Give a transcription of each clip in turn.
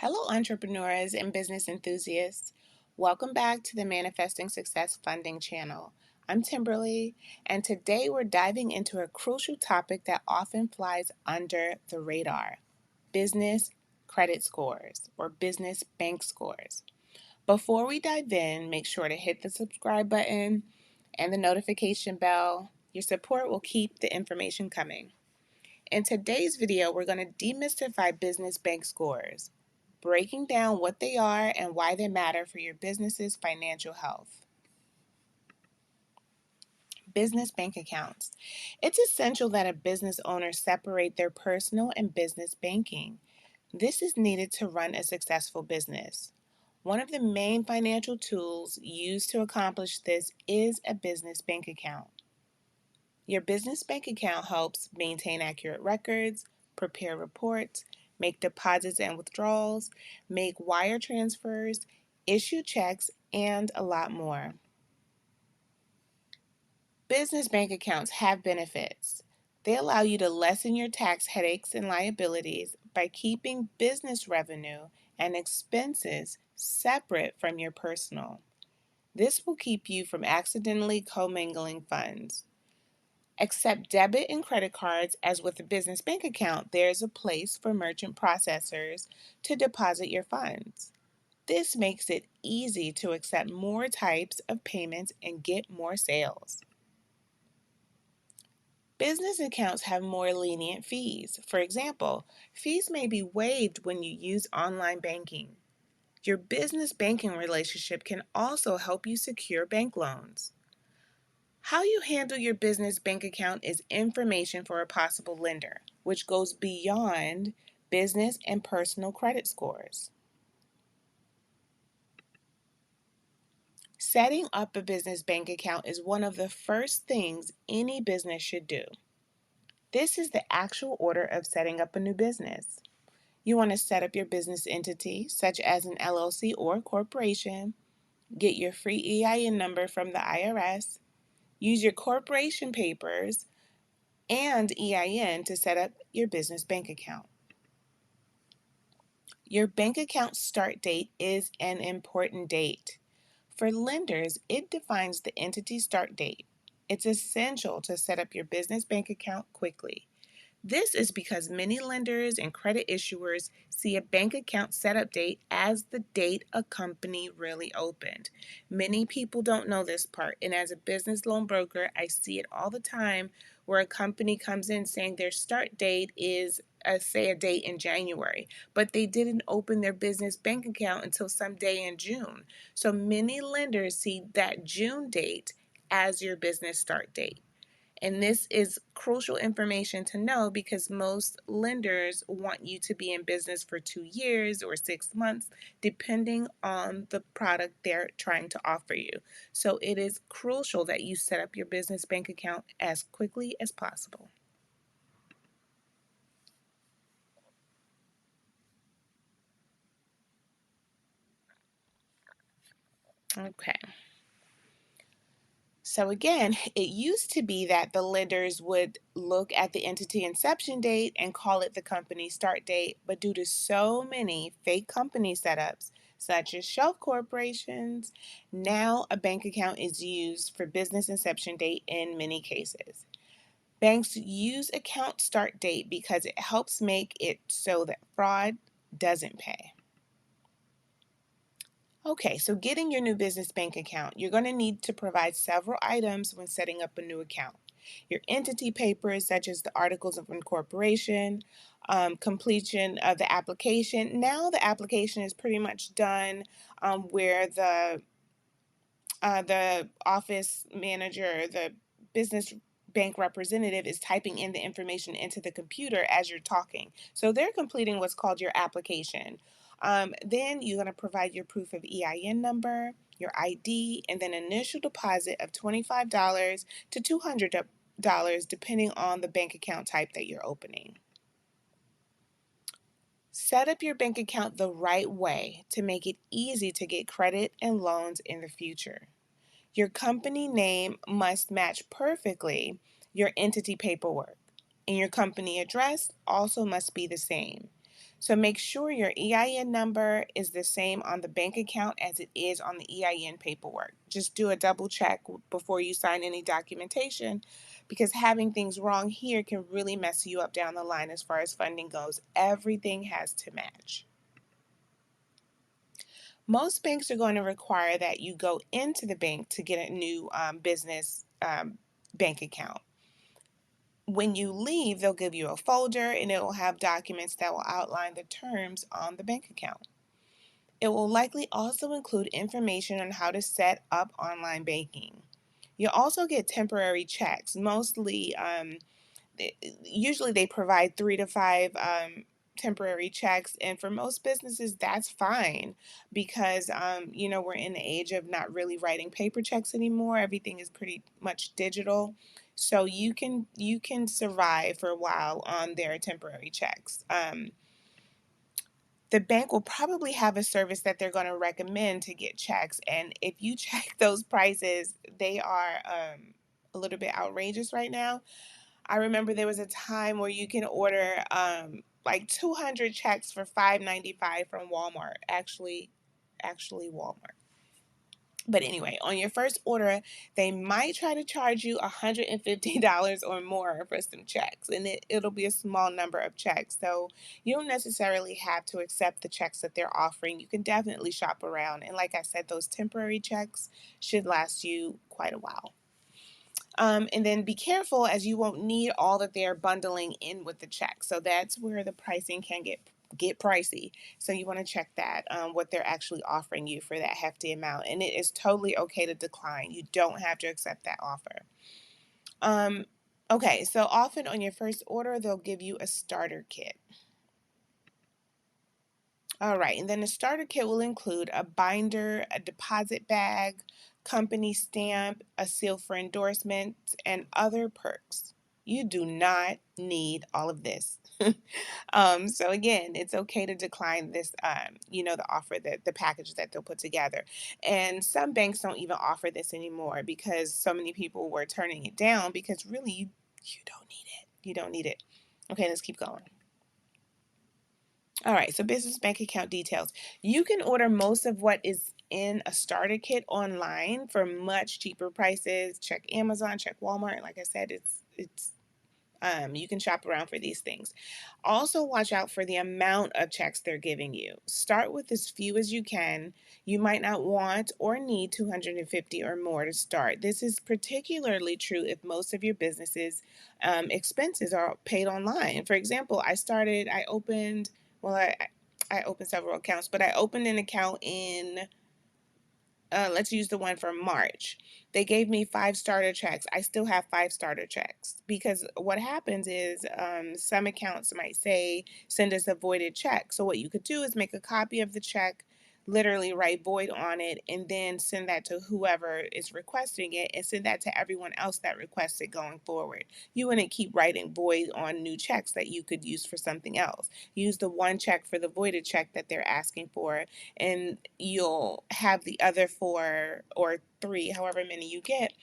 Hello, entrepreneurs and business enthusiasts. Welcome back to the Manifesting Success Funding channel. I'm Timberly, and today we're diving into a crucial topic that often flies under the radar: business credit scores or business bank scores. Before we dive in, make sure to hit the subscribe button and the notification bell. Your support will keep the information coming. In today's video, we're going to demystify business bank scores, breaking down what they are and why they matter for your business's financial health. Business bank accounts. It's essential that a business owner separate their personal and business banking. This is needed to run a successful business. One of the main financial tools used to accomplish this is a business bank account. Your business bank account helps maintain accurate records, prepare reports, make deposits and withdrawals, make wire transfers, issue checks, and a lot more. Business bank accounts have benefits. They allow you to lessen your tax headaches and liabilities by keeping business revenue and expenses separate from your personal. This will keep you from accidentally commingling funds. Accept debit and credit cards. As with a business bank account, there's a place for merchant processors to deposit your funds. This makes it easy to accept more types of payments and get more sales. Business accounts have more lenient fees. For example, fees may be waived when you use online banking. Your business banking relationship can also help you secure bank loans. How you handle your business bank account is information for a possible lender, which goes beyond business and personal credit scores. Setting up a business bank account is one of the first things any business should do. This is the actual order of setting up a new business. You want to set up your business entity, such as an LLC or corporation, get your free EIN number from the IRS, use your corporation papers and EIN to set up your business bank account. Your bank account start date is an important date. For lenders, it defines the entity start date. It's essential to set up your business bank account quickly. This is because many lenders and credit issuers see a bank account setup date as the date a company really opened. Many people don't know this part, and as a business loan broker, I see it all the time where a company comes in saying their start date is, say, a date in January, but they didn't open their business bank account until some day in June. So many lenders see that June date as your business start date. And this is crucial information to know because most lenders want you to be in business for 2 years or 6 months, depending on the product they're trying to offer you. So it is crucial that you set up your business bank account as quickly as possible. Okay. So again, it used to be that the lenders would look at the entity inception date and call it the company start date, but due to so many fake company setups, such as shelf corporations, now a bank account is used for business inception date in many cases. Banks use account start date because it helps make it so that fraud doesn't pay. Okay, so getting your new business bank account, you're going to need to provide several items when setting up a new account. Your entity papers, such as the articles of incorporation, completion of the application. Now the application is pretty much done, where the office manager, the business bank representative is typing in the information into the computer as you're talking. So they're completing what's called your application. Then you're going to provide your proof of EIN number, your ID, and then initial deposit of $25 to $200 depending on the bank account type that you're opening. Set up your bank account the right way to make it easy to get credit and loans in the future. Your company name must match perfectly your entity paperwork, and your company address also must be the same. So make sure your EIN number is the same on the bank account as it is on the EIN paperwork. Just do a double check before you sign any documentation, because having things wrong here can really mess you up down the line as far as funding goes. Everything has to match. Most banks are going to require that you go into the bank to get a new business bank account. When you leave, they'll give you a folder and it will have documents that will outline the terms on the bank account. It will likely also include information on how to set up online banking. You'll also get temporary checks. Usually they provide 3 to 5 temporary checks, and for most businesses that's fine, because we're in the age of not really writing paper checks anymore. Everything is pretty much digital, so you can survive for a while on their temporary checks. The bank will probably have a service that they're going to recommend to get checks, and if you check those prices, they are a little bit outrageous right now. I remember there was a time where you can order like 200 checks for $5.95 from Walmart. Actually Walmart. But anyway, on your first order, they might try to charge you $150 or more for some checks, and it'll be a small number of checks. So you don't necessarily have to accept the checks that they're offering. You can definitely shop around. And like I said, those temporary checks should last you quite a while. And then be careful, as you won't need all that they're bundling in with the check. So that's where the pricing can get pricey. So you want to check that, what they're actually offering you for that hefty amount. And it is totally okay to decline. You don't have to accept that offer. Okay, so often on your first order, they'll give you a starter kit. All right, and then the starter kit will include a binder, a deposit bag, company stamp, a seal for endorsements, and other perks. You do not need all of this. So again, it's okay to decline this, the offer, the package that they'll put together. And some banks don't even offer this anymore because so many people were turning it down, because really you don't need it. You don't need it. Okay, let's keep going. All right, so business bank account details. You can order most of what is in a starter kit online for much cheaper prices. Check Amazon, check Walmart. Like I said, it's you can shop around for these things. Also, watch out for the amount of checks they're giving you. Start with as few as you can. You might not want or need 250 or more to start. This is particularly true if most of your business's expenses are paid online. For example, I opened, well, I opened several accounts, but I opened an account in let's use the one from March. They gave me 5 starter checks. I still have 5 starter checks, because what happens is some accounts might say send us a voided check. So what you could do is make a copy of the check, literally write void on it, and then send that to whoever is requesting it, and send that to everyone else that requests it going forward. You wouldn't keep writing void on new checks that you could use for something else. Use the one check for the voided check that they're asking for, and you'll have the other 4 or 3, however many you get,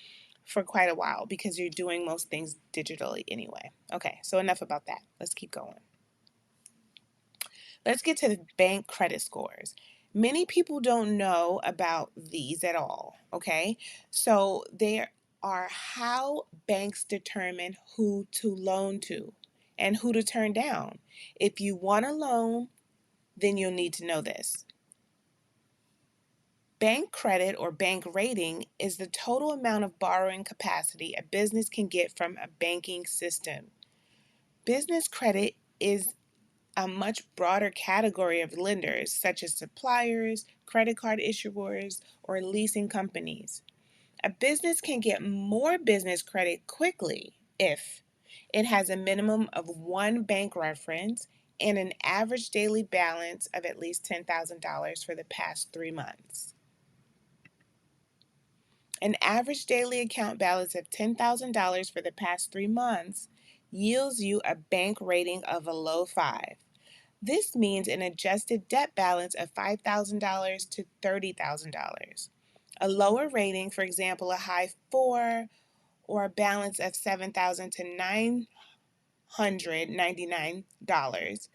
for quite a while, because you're doing most things digitally anyway. Okay, so enough about that. Let's keep going. Let's get to the bank credit scores. Many people don't know about these at all, okay? So there are how banks determine who to loan to and who to turn down. If you want a loan, then you'll need to know this. Bank credit, or bank rating, is the total amount of borrowing capacity a business can get from a banking system. Business credit is a much broader category of lenders, such as suppliers, credit card issuers, or leasing companies. A business can get more business credit quickly if it has a minimum of one bank reference and an average daily balance of at least $10,000 for the past 3 months. An average daily account balance of $10,000 for the past 3 months yields you a bank rating of a low 5. This means an adjusted debt balance of $5,000 to $30,000. A lower rating, for example, a high 4, or a balance of $7,000 to $999,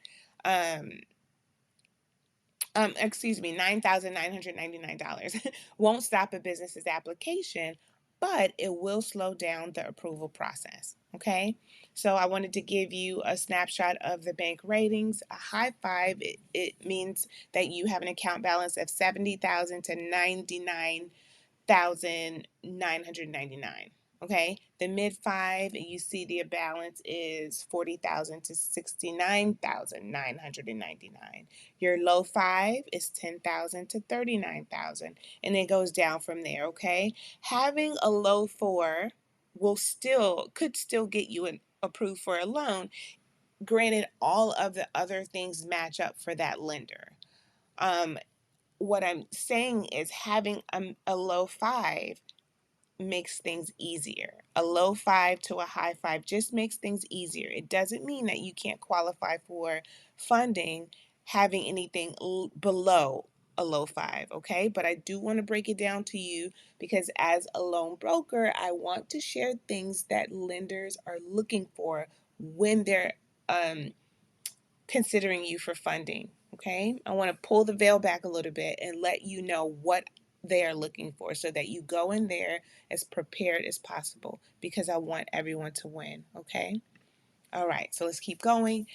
excuse me, $9,999 won't stop a business's application, but it will slow down the approval process. Okay, so I wanted to give you a snapshot of the bank ratings. A high five, it means that you have an account balance of 70,000 to 99,999. Okay, the mid five, you see the balance is 40,000 to 69,999. Your low five is 10,000 to 39,000, and it goes down from there. Okay, having a low four could still get you approved for a loan. Granted, all of the other things match up for that lender. Um, what I'm saying is having a low five makes things easier. A low five to a high five just makes things easier. It doesn't mean that you can't qualify for funding having anything below a low five, okay? But I do want to break it down to you because as a loan broker, I want to share things that lenders are looking for when they're um, considering you for funding. Okay, I want to pull the veil back a little bit and let you know what they are looking for so that you go in there as prepared as possible because I want everyone to win. Okay, all right, so let's keep going.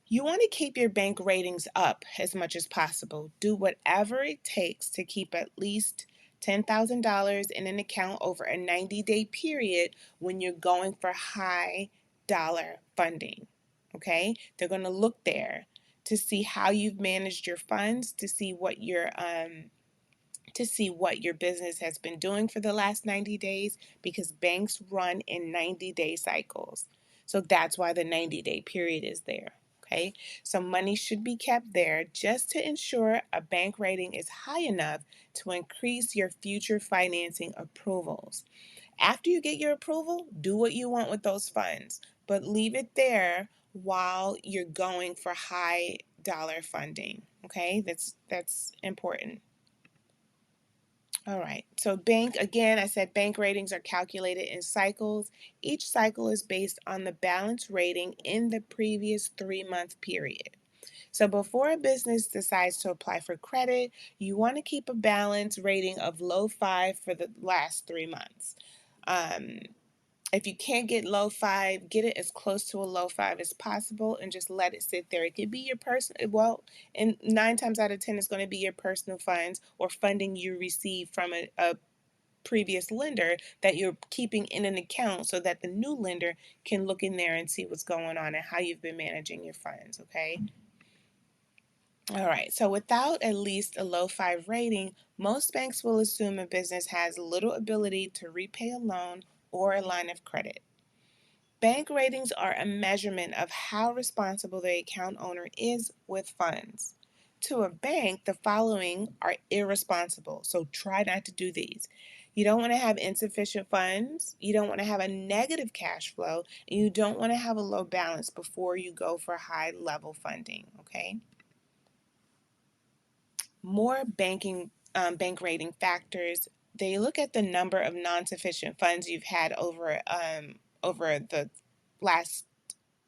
You want to keep your bank ratings up as much as possible. Do whatever it takes to keep at least $10,000 in an account over a 90-day period when you're going for high dollar funding. Okay? They're going to look there to see how you've managed your funds, to see what your business has been doing for the last 90 days because banks run in 90-day cycles. So that's why the 90-day period is there. Okay, so money should be kept there just to ensure a bank rating is high enough to increase your future financing approvals. After you get your approval, do what you want with those funds, but leave it there while you're going for high dollar funding. Okay, that's important. All right, so again, I said bank ratings are calculated in cycles. Each cycle is based on the balance rating in the previous 3-month period. So before a business decides to apply for credit, you want to keep a balance rating of low five for the last 3 months. Um, if you can't get low five, get it as close to a low five as possible and just let it sit there. It could be your personal, well, and 9 times out of 10, it's going to be your personal funds or funding you receive from a previous lender that you're keeping in an account so that the new lender can look in there and see what's going on and how you've been managing your funds, okay? All right, so without at least a low five rating, most banks will assume a business has little ability to repay a loan or a line of credit. Bank ratings are a measurement of how responsible the account owner is with funds. To a bank, the following are irresponsible, so try not to do these. You don't want to have insufficient funds, you don't want to have a negative cash flow, and you don't want to have a low balance before you go for high level funding, okay? More bank rating factors. They look at the number of non-sufficient funds you've had over the last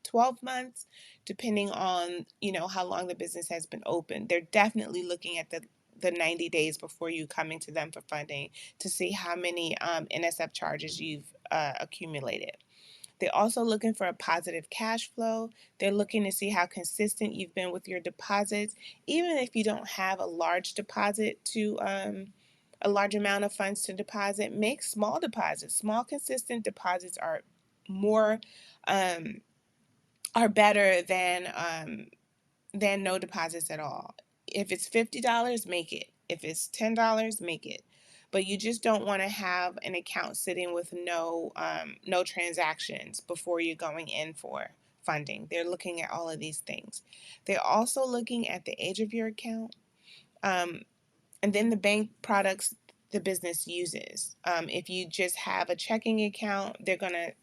12 months, depending on how long the business has been open. They're definitely looking at the 90 days before you coming to them for funding to see how many NSF charges you've accumulated. They're also looking for a positive cash flow. They're looking to see how consistent you've been with your deposits. Even if you don't have a large deposit a large amount of funds to deposit, make small deposits. Small, consistent deposits more um, are better than no deposits at all. If it's $50, make it. If it's $10, make it. But you just don't want to have an account sitting with no transactions before you're going in for funding. They're looking at all of these things. They're also looking at the age of your account. Um, and then the bank products the business uses. If you just have a checking account, they're going to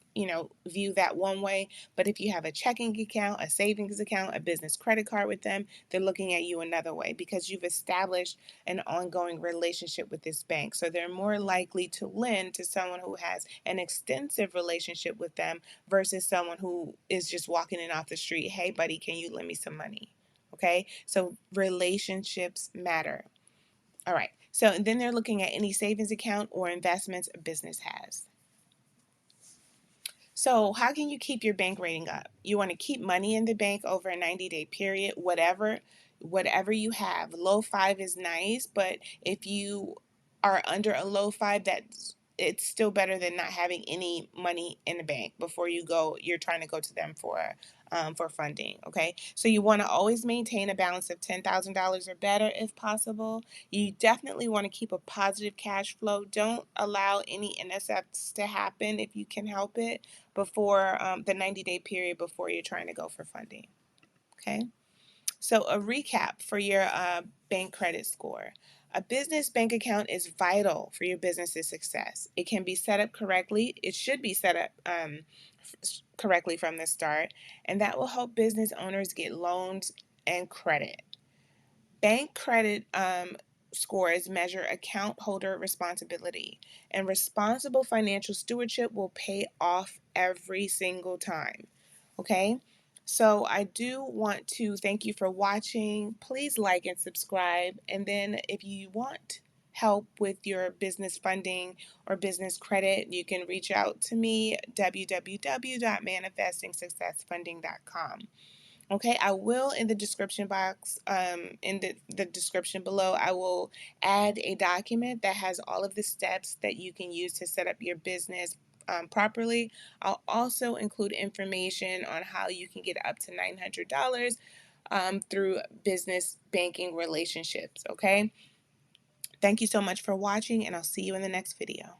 view that one way. But if you have a checking account, a savings account, a business credit card with them, they're looking at you another way because you've established an ongoing relationship with this bank. So they're more likely to lend to someone who has an extensive relationship with them versus someone who is just walking in off the street. Hey, buddy, can you lend me some money? Okay, so relationships matter. All right, so and then they're looking at any savings account or investments a business has. So, how can you keep your bank rating up? You want to keep money in the bank over a 90-day period, whatever you have. Low 5 is nice, but if you are under a low 5, it's still better than not having any money in the bank before you're trying to go to them for funding. Okay, so you want to always maintain a balance of $10,000 or better if possible. You definitely want to keep a positive cash flow. Don't allow any NSFs to happen if you can help it before the 90-day period before you're trying to go for funding. Okay, so a recap for your bank credit score. A business bank account is vital for your business's success. It can be set up correctly. It should be set up correctly from the start, and that will help business owners get loans and credit. Bank credit scores measure account holder responsibility, and responsible financial stewardship will pay off every single time. Okay? So I do want to thank you for watching. Please like and subscribe. And then if you want help with your business funding or business credit, you can reach out to me, www.manifestingsuccessfunding.com. Okay, I will in the description box, in the description below, I will add a document that has all of the steps that you can use to set up your business properly. I'll also include information on how you can get up to $900 through business banking relationships. Okay, thank you so much for watching, and I'll see you in the next video.